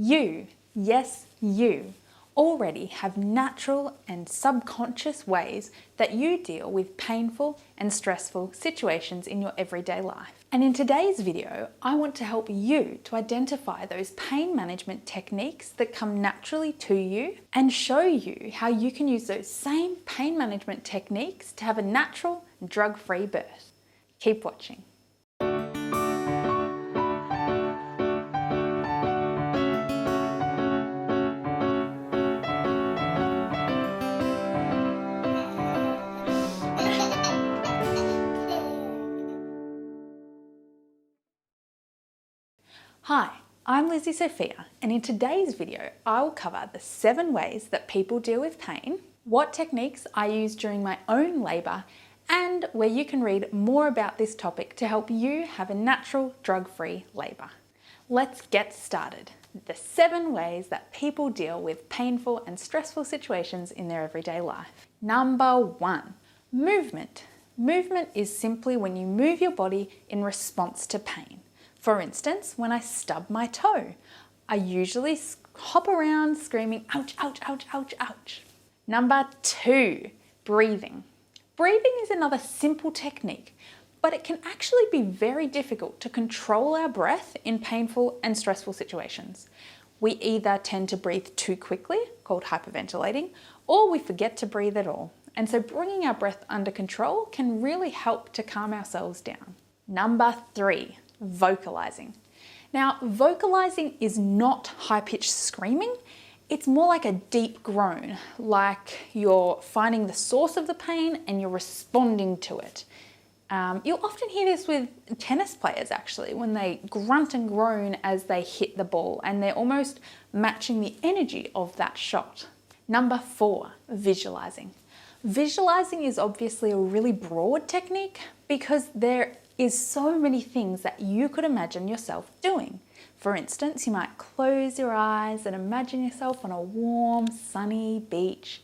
You, yes, you, already have natural and subconscious ways that you deal with painful and stressful situations in your everyday life. And in today's video, I want to help you to identify those pain management techniques that come naturally to you and show you how you can use those same pain management techniques to have a natural, drug-free birth. Keep watching. Hi, I'm Lizzie Sophia, and in today's video, I will cover the 7 ways that people deal with pain, what techniques I use during my own labour, and where you can read more about this topic to help you have a natural, drug-free labour. Let's get started. The 7 ways that people deal with painful and stressful situations in their everyday life. Number 1, movement. Movement is simply when you move your body in response to pain. For instance, when I stub my toe, I usually hop around screaming, ouch, ouch, ouch, ouch, ouch. Number 2, breathing. Breathing is another simple technique, but it can actually be very difficult to control our breath in painful and stressful situations. We either tend to breathe too quickly, called hyperventilating, or we forget to breathe at all. And so bringing our breath under control can really help to calm ourselves down. Number 3, vocalizing. Now, vocalizing is not high-pitched screaming. It's more like a deep groan, like you're finding the source of the pain and you're responding to it. You'll often hear this with tennis players actually, when they grunt and groan as they hit the ball, and they're almost matching the energy of that shot. Number 4, visualizing. Visualizing is obviously a really broad technique because there is so many things that you could imagine yourself doing. For instance, you might close your eyes and imagine yourself on a warm, sunny beach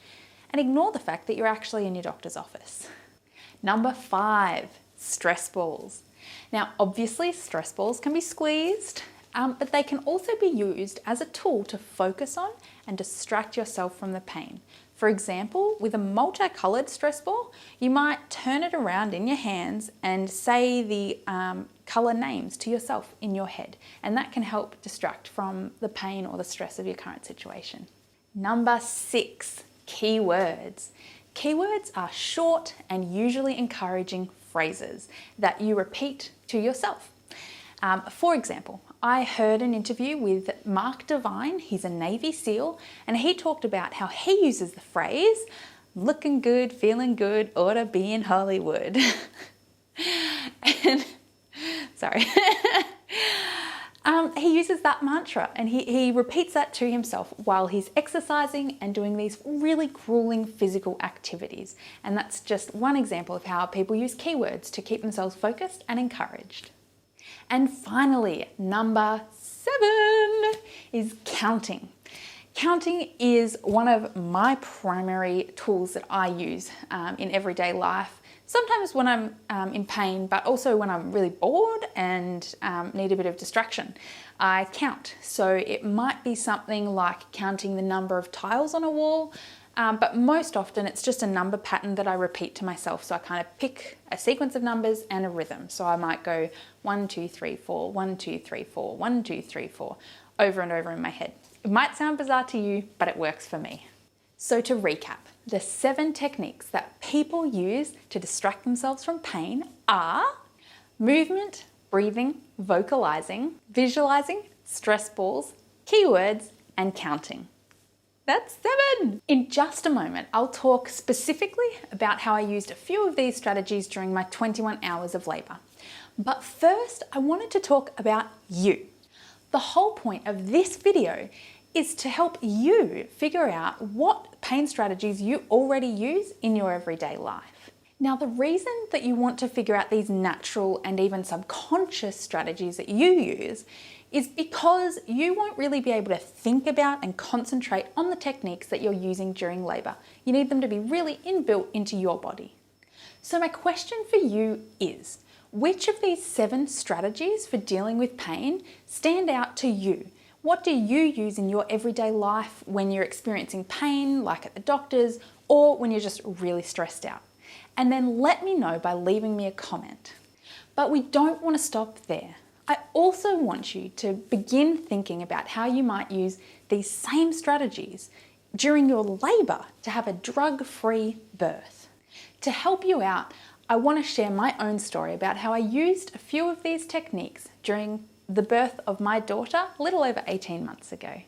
and ignore the fact that you're actually in your doctor's office. Number 5, stress balls. Now, obviously, stress balls can be squeezed, but they can also be used as a tool to focus on and distract yourself from the pain. For example, with a multicolored stress ball, you might turn it around in your hands and say the color names to yourself in your head, and that can help distract from the pain or the stress of your current situation. Number 6, keywords. Keywords are short and usually encouraging phrases that you repeat to yourself. For example, I heard an interview with Mark Devine, he's a Navy SEAL, and he talked about how he uses the phrase, looking good, feeling good, ought to be in Hollywood. Sorry. He uses that mantra and he repeats that to himself while he's exercising and doing these really grueling physical activities. And that's just one example of how people use keywords to keep themselves focused and encouraged. And finally, number 7 is counting. Counting is one of my primary tools that I use in everyday life. Sometimes when I'm in pain, but also when I'm really bored and need a bit of distraction. I count. So it might be something like counting the number of tiles on a wall, but most often it's just a number pattern that I repeat to myself. So I kind of pick a sequence of numbers and a rhythm. So I might go 1, 2, 3, 4, 1, 2, 3, 4, 1, 2, 3, 4, over and over in my head. It might sound bizarre to you, but it works for me. So to recap, the 7 techniques that people use to distract themselves from pain are movement, breathing, vocalizing, visualizing, stress balls, keywords, and counting. That's 7! In just a moment, I'll talk specifically about how I used a few of these strategies during my 21 hours of labour. But first, I wanted to talk about you. The whole point of this video is to help you figure out what pain strategies you already use in your everyday life. Now, the reason that you want to figure out these natural and even subconscious strategies that you use is because you won't really be able to think about and concentrate on the techniques that you're using during labour. You need them to be really inbuilt into your body. So my question for you is, which of these 7 strategies for dealing with pain stand out to you? What do you use in your everyday life when you're experiencing pain, like at the doctor's, or when you're just really stressed out? And then let me know by leaving me a comment. But we don't want to stop there. I also want you to begin thinking about how you might use these same strategies during your labour to have a drug-free birth. To help you out, I want to share my own story about how I used a few of these techniques during the birth of my daughter a little over 18 months ago.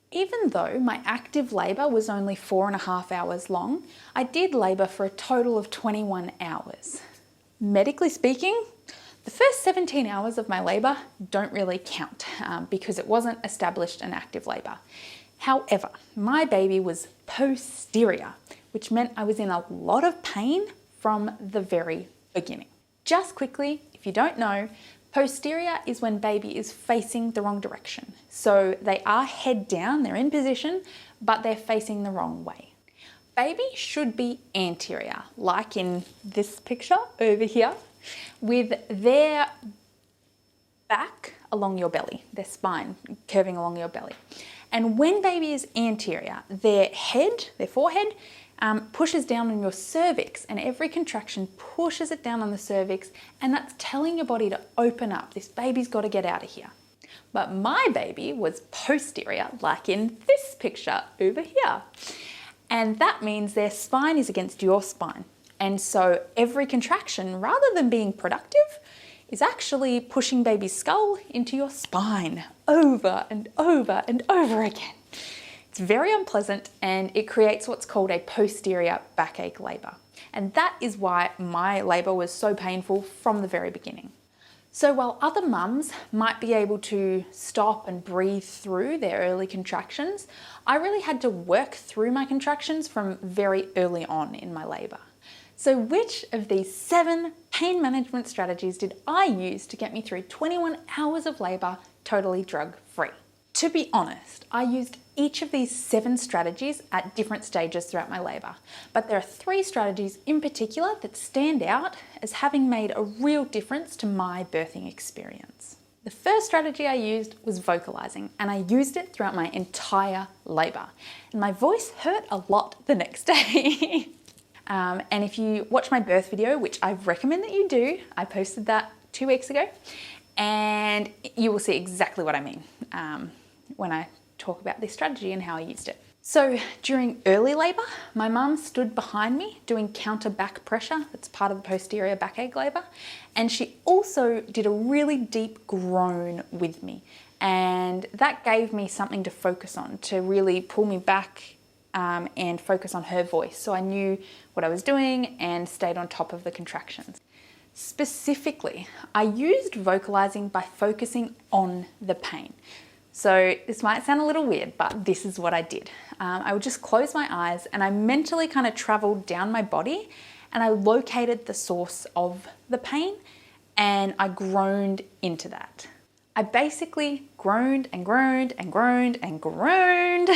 Even though my active labour was only 4.5 hours long, I did labour for a total of 21 hours. Medically speaking, the first 17 hours of my labour don't really count because it wasn't established an active labour. However, my baby was posterior, which meant I was in a lot of pain from the very beginning. Just quickly, if you don't know, posterior is when baby is facing the wrong direction. So they are head down, they're in position, but they're facing the wrong way. Baby should be anterior, like in this picture over here, with their back along your belly, their spine curving along your belly. And when baby is anterior, their head, their forehead, pushes down on your cervix, and every contraction pushes it down on the cervix, and that's telling your body to open up. This baby's got to get out of here. But my baby was posterior, like in this picture over here. And that means their spine is against your spine. And so every contraction, rather than being productive, is actually pushing baby's skull into your spine over and over and over again. It's very unpleasant, and it creates what's called a posterior backache labour. And that is why my labour was so painful from the very beginning. So while other mums might be able to stop and breathe through their early contractions, I really had to work through my contractions from very early on in my labour. So which of these 7 pain management strategies did I use to get me through 21 hours of labour totally drug-free? To be honest, I used each of these 7 strategies at different stages throughout my labour, but there are 3 strategies in particular that stand out as having made a real difference to my birthing experience. The first strategy I used was vocalising, and I used it throughout my entire labour, and my voice hurt a lot the next day. And if you watch my birth video, which I recommend that you do, I posted that 2 weeks ago, and you will see exactly what I mean when I talk about this strategy and how I used it. So during early labour, my mum stood behind me doing counter back pressure. That's part of the posterior backache labour. And she also did a really deep groan with me. And that gave me something to focus on, to really pull me back and focus on her voice. So I knew what I was doing and stayed on top of the contractions. Specifically, I used vocalising by focusing on the pain. So this might sound a little weird, but this is what I did. I would just close my eyes and I mentally kind of traveled down my body and I located the source of the pain and I groaned into that. I basically groaned and groaned and groaned and groaned,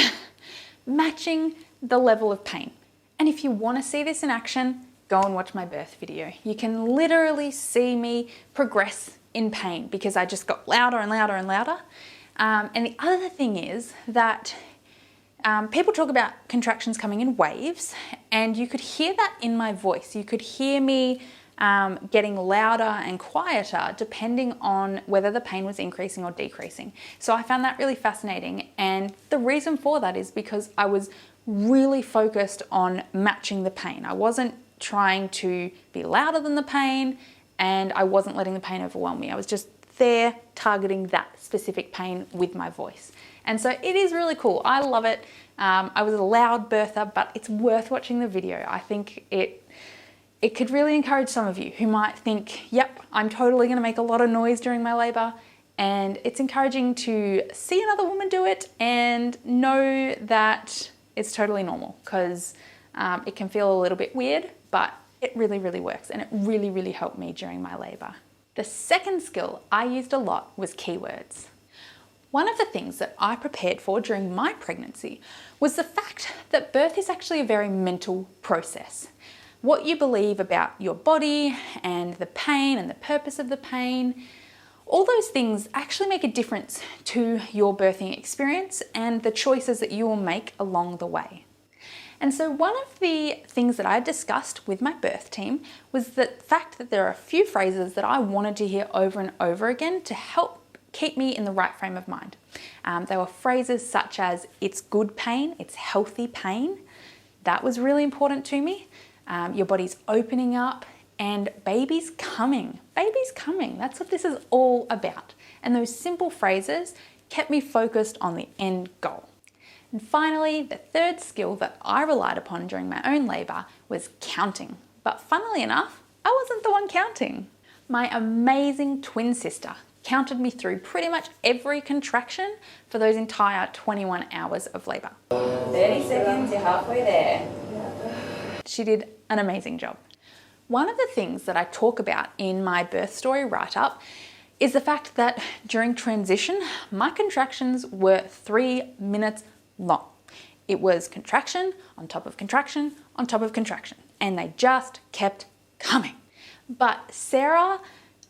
matching the level of pain. And if you want to see this in action, go and watch my birth video. You can literally see me progress in pain because I just got louder and louder and louder. And the other thing is that people talk about contractions coming in waves, and you could hear that in my voice. You could hear me getting louder and quieter depending on whether the pain was increasing or decreasing. So I found that really fascinating, and the reason for that is because I was really focused on matching the pain. I wasn't trying to be louder than the pain, and I wasn't letting the pain overwhelm me. I was just there targeting that specific pain with my voice. And so it is really cool. I love it. I was a loud birther, but it's worth watching the video. I think it could really encourage some of you who might think, yep, I'm totally going to make a lot of noise during my labour. And it's encouraging to see another woman do it and know that it's totally normal, because it can feel a little bit weird, but it really, really works. And it really, really helped me during my labour. The second skill I used a lot was keywords. One of the things that I prepared for during my pregnancy was the fact that birth is actually a very mental process. What you believe about your body and the pain and the purpose of the pain, All those things actually make a difference to your birthing experience and the choices that you will make along the way. And so one of the things that I discussed with my birth team was the fact that there are a few phrases that I wanted to hear over and over again to help keep me in the right frame of mind. They were phrases such as, it's good pain, it's healthy pain. That was really important to me. Your body's opening up, and baby's coming. Baby's coming. That's what this is all about. And those simple phrases kept me focused on the end goal. And finally, the third skill that I relied upon during my own labour was counting. But funnily enough, I wasn't the one counting. My amazing twin sister counted me through pretty much every contraction for those entire 21 hours of labour. 30 seconds, you're halfway there. She did an amazing job. One of the things that I talk about in my birth story write-up is the fact that during transition, my contractions were 3 minutes long. It was contraction on top of contraction on top of contraction, and they just kept coming. But Sarah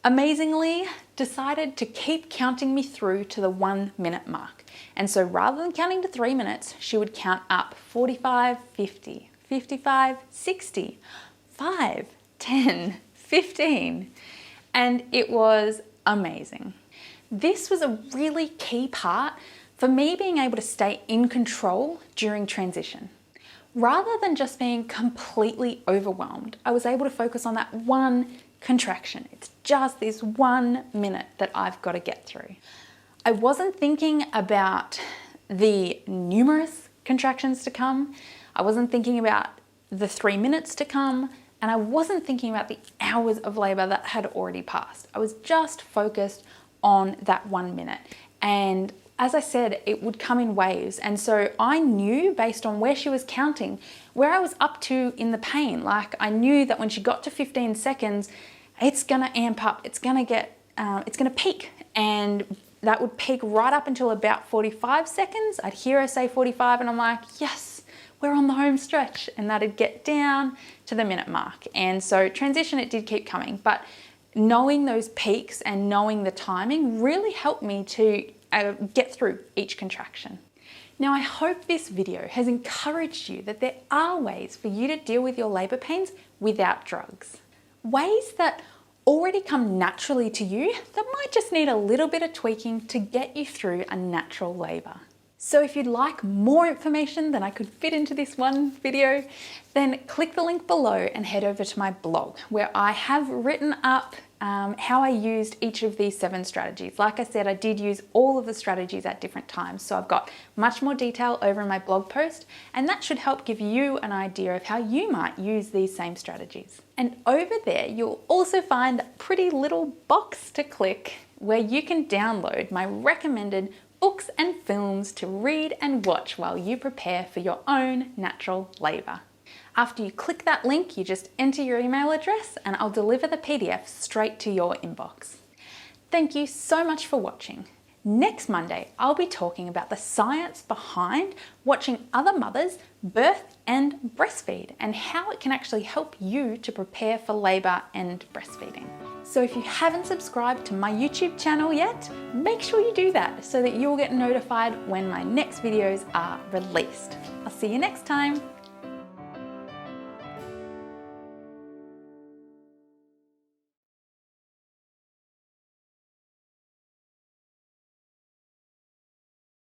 amazingly decided to keep counting me through to the 1 minute mark. And so rather than counting to 3 minutes, she would count up 45, 50, 55, 60, 5, 10, 15, and it was amazing. This was a really key part for me being able to stay in control during transition. Rather than just being completely overwhelmed, I was able to focus on that one contraction. It's just this 1 minute that I've got to get through. I wasn't thinking about the numerous contractions to come. I wasn't thinking about the 3 minutes to come. And I wasn't thinking about the hours of labour that had already passed. I was just focused on that 1 minute. And as I said, it would come in waves. And so I knew based on where she was counting, where I was up to in the pain. Like I knew that when she got to 15 seconds, it's gonna amp up, it's gonna peak. And that would peak right up until about 45 seconds. I'd hear her say 45 and I'm like, yes, we're on the home stretch, and that'd get down to the minute mark. And so transition, it did keep coming, but knowing those peaks and knowing the timing really helped me to get through each contraction. Now, I hope this video has encouraged you that there are ways for you to deal with your labour pains without drugs. Ways that already come naturally to you that might just need a little bit of tweaking to get you through a natural labour. So if you'd like more information than I could fit into this one video, then click the link below and head over to my blog where I have written up how I used each of these 7 strategies. Like I said, I did use all of the strategies at different times, so I've got much more detail over in my blog post, and that should help give you an idea of how you might use these same strategies. And over there, you'll also find a pretty little box to click where you can download my recommended books and films to read and watch while you prepare for your own natural labour. After you click that link, you just enter your email address and I'll deliver the PDF straight to your inbox. Thank you so much for watching. Next Monday, I'll be talking about the science behind watching other mothers birth and breastfeed and how it can actually help you to prepare for labour and breastfeeding. So if you haven't subscribed to my YouTube channel yet, make sure you do that so that you'll get notified when my next videos are released. I'll see you next time.